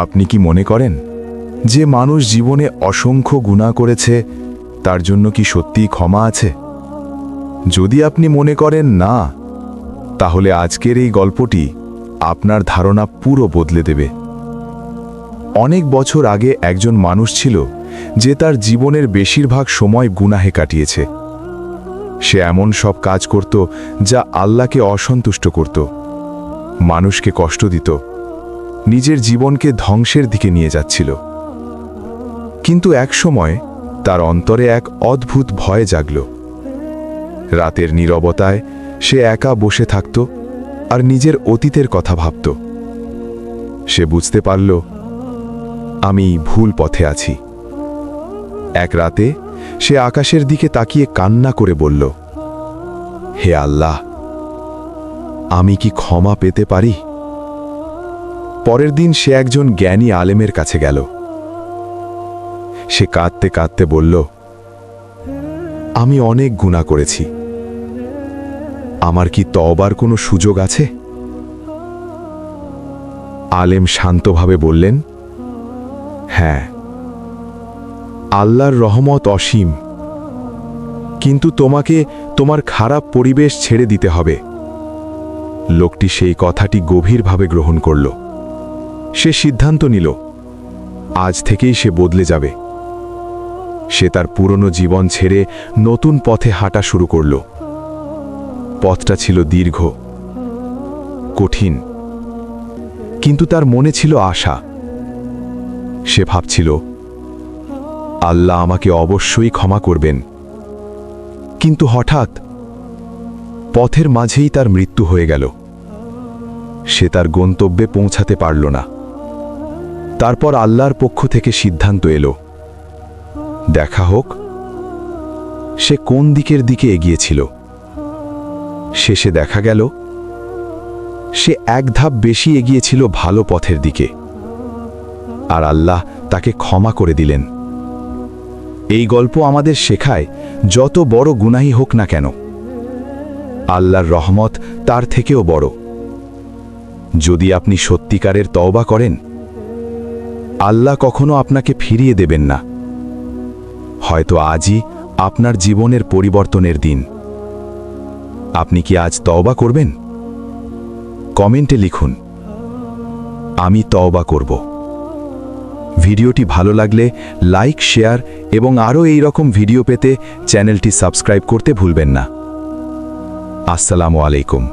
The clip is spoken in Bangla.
আপনি কি মনে করেন যে মানুষ জীবনে অসংখ্য গুনাহ করেছে তার জন্য কি সত্যিই ক্ষমা আছে? যদি আপনি মনে করেন না, তাহলে আজকের এই গল্পটি আপনার ধারণা পুরো বদলে দেবে। অনেক বছর আগে একজন মানুষ ছিল যে তার জীবনের বেশিরভাগ সময় গুনাহে কাটিয়েছে। সে এমন সব কাজ করত যা আল্লাহকে অসন্তুষ্ট করত, মানুষকে কষ্ট দিত, নিজের জীবনকে ধ্বংসের দিকে নিয়ে যাচ্ছিল। কিন্তু এক সময় তার অন্তরে এক অদ্ভুত ভয় জাগল। রাতের নীরবতায় সে একা বসে থাকত আর নিজের অতীতের কথা ভাবত। সে বুঝতে পারল, আমি ভুল পথে আছি। এক রাতে সে আকাশের দিকে তাকিয়ে কান্না করে বলল, হে আল্লাহ, আমি কি ক্ষমা পেতে পারি? পরের দিন সে একজন জ্ঞানী আলেমের কাছে গেল। সে কাঁদতে কাঁদতে বলল, আমি অনেক গুনাহ করেছি, আমার কি তওবার কোনো সুযোগ আছে? আলেম শান্তভাবে বললেন, হ্যাঁ, আল্লাহর রহমত অসীম, কিন্তু তোমাকে তোমার খারাপ পরিবেশ ছেড়ে দিতে হবে। লোকটি সেই কথাটি গভীরভাবে গ্রহণ করল। সে সিদ্ধান্ত নিল, আজ থেকেই সে বদলে যাবে। সে তার পুরনো জীবন ছেড়ে নতুন পথে হাঁটা শুরু করল। পথটা ছিল দীর্ঘ, কঠিন, কিন্তু তার মনে ছিল আশা। সে ভাবছিল, আল্লাহ আমাকে অবশ্যই ক্ষমা করবেন। কিন্তু হঠাৎ পথের মাঝেই তার মৃত্যু হয়ে গেল। সে তার গন্তব্যে পৌঁছাতে পারল না। তারপর আল্লাহর পক্ষ থেকে সিদ্ধান্ত এলো, দেখা হোক সে কোন দিকের দিকে এগিয়েছিল। শেষে দেখা গেল সে এক ধাপ বেশি এগিয়েছিল ভালো পথের দিকে, আর আল্লাহ তাকে ক্ষমা করে দিলেন। এই গল্প আমাদের শেখায়, যত বড় গুনাহী হোক না কেন, আল্লাহর রহমত তার থেকেও বড়। যদি আপনি সত্যিকারের তওবা করেন, আল্লাহ কখনো আপনাকে ফিরিয়ে দেবেন না। হয়তো আজই আপনার জীবনের পরিবর্তনের দিন। আপনি কি আজ তওবা করবেন? কমেন্টে লিখুন, আমি তওবা করব। ভিডিওটি ভালো লাগলে লাইক, শেয়ার এবং আরও এই রকম ভিডিও পেতে চ্যানেলটি সাবস্ক্রাইব করতে ভুলবেন না। আসসালামু আলাইকুম।